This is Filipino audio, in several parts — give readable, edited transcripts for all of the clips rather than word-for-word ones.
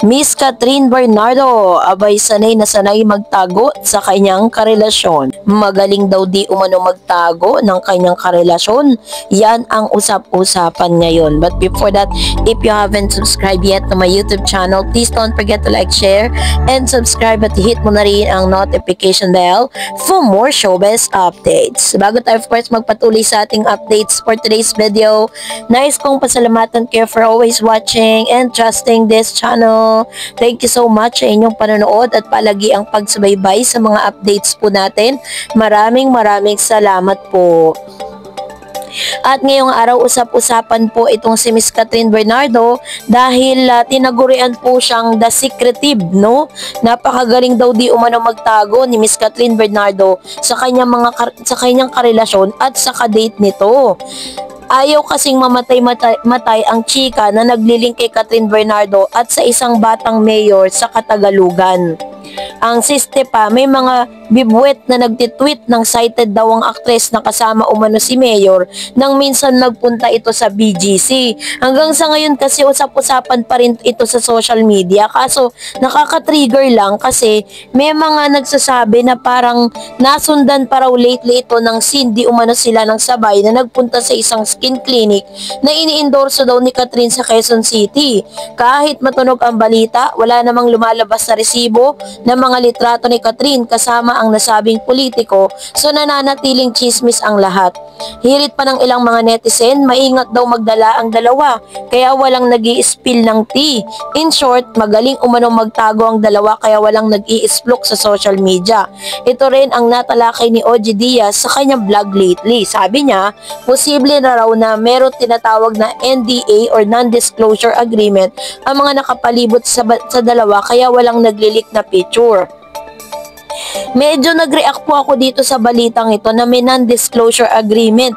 Miss Catherine Bernardo, abay sanay na sanay magtago sa kanyang karelasyon. Magaling daw di umano magtago ng kanyang karelasyon. Yan ang usap-usapan ngayon. But before that, if you haven't subscribed yet to my YouTube channel, please don't forget to like, share, and subscribe at hit mo na rin ang notification bell for more showbiz updates. Bago tayo of course magpatuloy sa ating updates for today's video, nais kong pasalamatan kayo for always watching and trusting this channel. Thank you so much sa inyong panonood at palagi ang pagsubaybay sa mga updates po natin. Maraming salamat po. At ngayong araw usap-usapan po itong si Miss Catherine Bernardo dahil tinagurian po siyang the secretive, no? Napakagaling daw di umano magtago ni Miss Catherine Bernardo sa kanyang karelasyon at sa kadate nito. Ayaw kasing mamatay ang chika na naglilink kay Catherine Bernardo at sa isang batang mayor sa Katagalugan. Ang siste pa, may mga bibwet na nagtitweet ng cited daw ang aktres na kasama umano si Mayor nang minsan nagpunta ito sa BGC. Hanggang sa ngayon kasi usap-usapan pa rin ito sa social media, kaso nakaka-trigger lang kasi may mga nagsasabi na parang nasundan pa raw lately ito ng Cindy umano sila ng sabay na nagpunta sa isang skin clinic na ini-endorso daw ni Catherine sa Quezon City. Kahit matunog ang balita, wala namang lumalabas na resibo ng mga litrato ni Catherine kasama ang nasabing politiko, so nananatiling chismis ang lahat. Hirit pa ng ilang mga netizen, maingat daw magdala ang dalawa, kaya walang nag-i-spill ng tea. In short, magaling umanong magtago ang dalawa kaya walang nag-i-splok sa social media. Ito rin ang natalakay ni OG Diaz sa kanyang vlog lately. Sabi niya, posible na raw na meron tinatawag na NDA or non-disclosure agreement ang mga nakapalibot sa dalawa kaya walang naglilik na picture. Medyo nag-react po ako dito sa balitang ito na may non-disclosure agreement.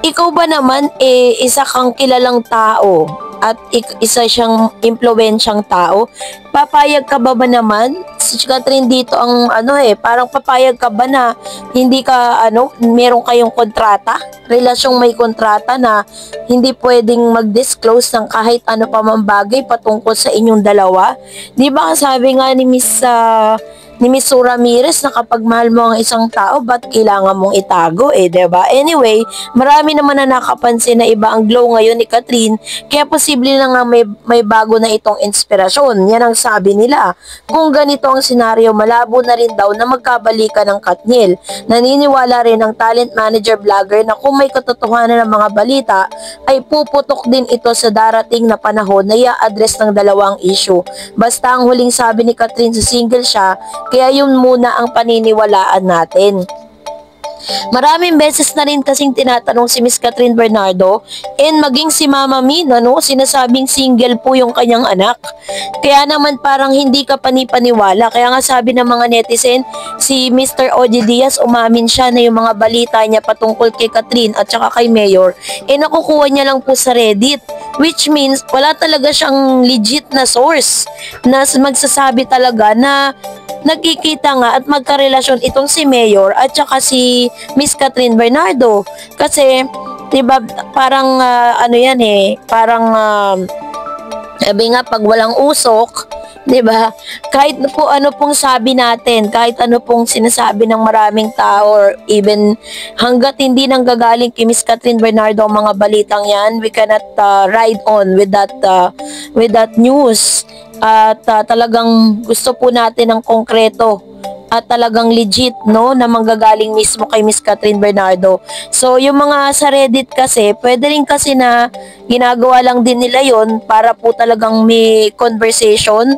Ikaw ba naman isa kang kilalang tao at isa siyang impluwensyang tao? Papayag ka ba naman? Si Catherine dito ang parang papayag ka ba na hindi ka meron kayong kontrata? Relasyong may kontrata na hindi pwedeng mag-disclose ng kahit ano pa man bagay patungkol sa inyong dalawa? Di ba sabi nga ni Miss Ramirez na kapag mahal mo ang isang tao, ba't kailangan mong itago diba? Anyway, marami naman na nakapansin na iba ang glow ngayon ni Catherine, kaya posible na nga may bago na itong inspirasyon. Yan ang sabi nila. Kung ganito ang senaryo, malabo na rin daw na magkabalikan ng Katniel. Naniniwala rin ang talent manager vlogger na kung may katotohanan ng mga balita, ay puputok din ito sa darating na panahon na i-address ng dalawang issue. Basta ang huling sabi ni Catherine sa single siya, kaya yun muna ang paniniwalaan natin. Maraming beses na rin kasing tinatanong si Miss Catherine Bernardo and maging si Mama Min, sinasabing single po yung kanyang anak. Kaya naman parang hindi ka panipaniwala. Kaya nga sabi ng mga netizen, si Mr. OG Diaz umamin siya na yung mga balita niya patungkol kay Catherine at saka kay Mayor, nakukuha niya lang po sa Reddit. Which means, wala talaga siyang legit na source na magsasabi talaga na nagkikita nga at magkarelasyon itong si Mayor at saka si Miss Catherine Bernardo. Kasi, diba, parang parang sabi nga pag walang usok, diba, kahit po ano pong sabi natin, kahit ano pong sinasabi ng maraming tao or even hanggat hindi nanggagaling kay Miss Catherine Bernardo ang mga balitang yan, we cannot ride on with that news. At talagang gusto po natin ng konkreto at talagang legit na manggagaling mismo kay Miss Catherine Bernardo. So yung mga sa Reddit kasi, pwede rin kasi na ginagawa lang din nila yon para po talagang may conversation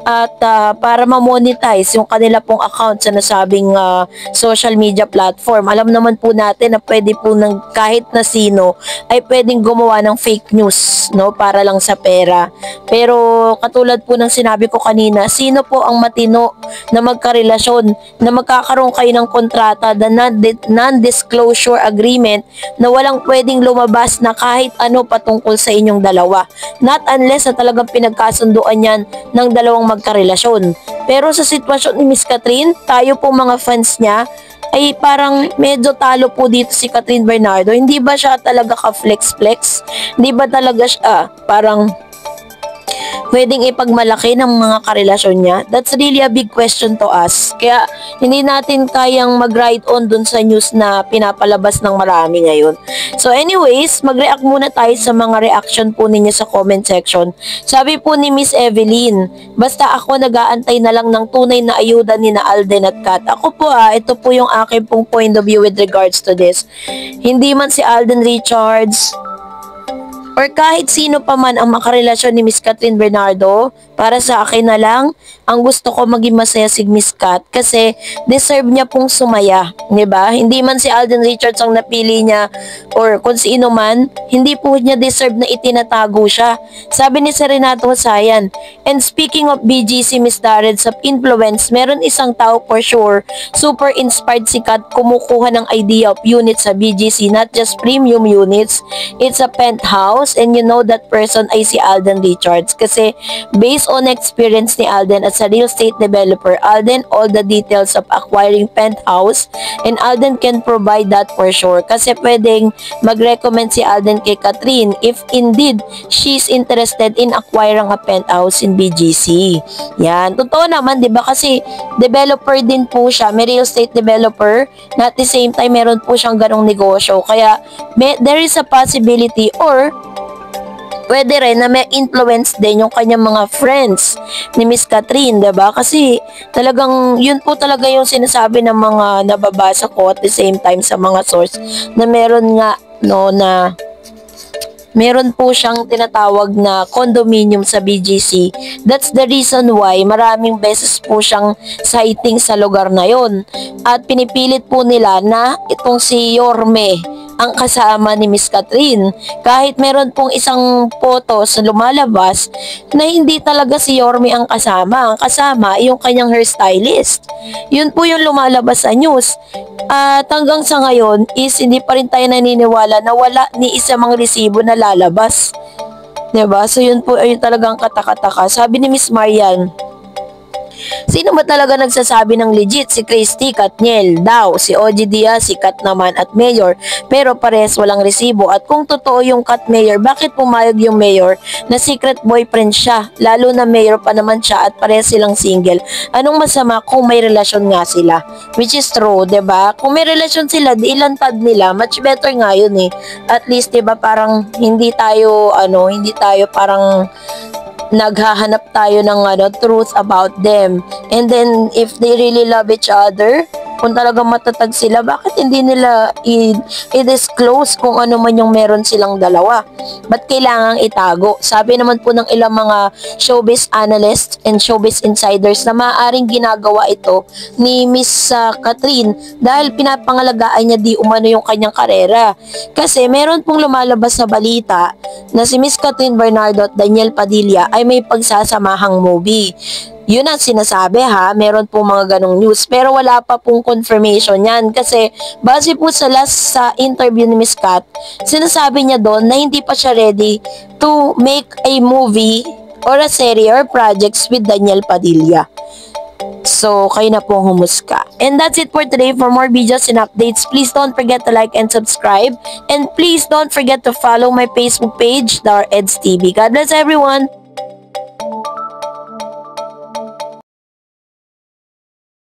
at para ma-monetize yung kanila pong account sa nasabing social media platform. Alam naman po natin na pwede po kahit na sino ay pwedeng gumawa ng fake news para lang sa pera. Pero katulad po ng sinabi ko kanina, sino po ang matino na magkarelasyon na magkakaroon kayo ng kontrata, the non-disclosure agreement na walang pwedeng lumabas na kahit ano patungkol sa inyong dalawa. Not unless na talagang pinagkasunduan yan ng dalawang magkarelasyon. Pero sa sitwasyon ni Miss Catherine, tayo po mga fans niya, ay parang medyo talo po dito si Catherine Bernardo. Hindi ba siya talaga ka-flex-flex? Hindi ba talaga siya parang pwedeng ipagmalaki ng mga karelasyon niya? That's really a big question to ask. Kaya hindi natin kayang mag-ride on dun sa news na pinapalabas ng marami ngayon. So anyways, mag-react muna tayo sa mga reaction po ninyo sa comment section. Sabi po ni Miss Evelyn, basta ako nag-aantay na lang ng tunay na ayuda ni na Alden at Kat. Ako po ito po yung aking pong point of view with regards to this. Hindi man si Alden Richards or kahit sino pa man ang makarelasyon ni Miss Catherine Bernardo, para sa akin na lang, ang gusto ko maging masaya si Miss Kat kasi deserve niya pong sumaya, 'di ba? Hindi man si Alden Richards ang napili niya or kung sino man, hindi po niya deserve na itinatago siya. Sabi ni Renato Sayan, and speaking of BGC Miss Darren sa influence, meron isang tao for sure, super inspired si Kat kumukuha ng idea of units sa BGC, not just premium units, it's a penthouse, and you know that person ay si Alden Richards kasi based on experience ni Alden as a real estate developer, Alden all the details of acquiring penthouse, and Alden can provide that for sure kasi pwedeng mag-recommend si Alden kay Catherine if indeed she's interested in acquiring a penthouse in BGC. Yan, totoo naman 'di ba kasi developer din po siya, may real estate developer na at the same time meron po siyang ganong negosyo, kaya there is a possibility or pwede rin na may influence din yung kanyang mga friends ni Miss Catherine, diba? Kasi talagang yun po talaga yung sinasabi ng mga nababasa ko at the same time sa mga source na meron nga na meron po siyang tinatawag na condominium sa BGC. That's the reason why maraming beses po siyang sighting sa lugar na yon. At pinipilit po nila na itong si Yorme ang kasama ni Miss Catherine. Kahit meron pong isang photos na lumalabas na hindi talaga si Yorme ang kasama. Ang kasama ay yung kanyang hairstylist. Yun po yung lumalabas sa news. At hanggang sa ngayon is hindi pa rin tayo naniniwala na wala ni isa mang resibo na lalabas. Diba? So yun po ay talagang katakataka. Sabi ni Miss Marian, sino ba talaga nagsasabi ng legit? Si Christy, Katniel daw, si OG Diaz, si Kat naman at Mayor, pero pares walang resibo. At kung totoo yung Kat Mayor, bakit pumayag yung Mayor na secret boyfriend siya? Lalo na Mayor pa naman siya at pares silang single. Anong masama kung may relasyon nga sila? Which is true, 'di ba? Kung may relasyon sila, di ilantad nila, much better nga yun eh. At least 'di ba parang hindi tayo parang naghahanap tayo ng truth about them. And then if they really love each other, kung talagang matatag sila, bakit hindi nila i-disclose kung ano man yung meron silang dalawa? Ba't kailangang itago? Sabi naman po ng ilang mga showbiz analysts and showbiz insiders na maaaring ginagawa ito ni Miss Catherine dahil pinapangalagaan niya di umano yung kanyang karera. Kasi meron pong lumalabas na balita na si Miss Catherine Bernardo at Daniel Padilla ay may pagsasamahang movie. Yun ang sinasabi meron po mga ganong news pero wala pa pong confirmation yan kasi base po sa last sa interview ni Miss Kat, sinasabi niya doon na hindi pa siya ready to make a movie or a series or projects with Daniel Padilla. So, kayo na pong humusga. And that's it for today. For more videos and updates, please don't forget to like and subscribe. And please don't forget to follow my Facebook page, Dar Eds TV. God bless everyone!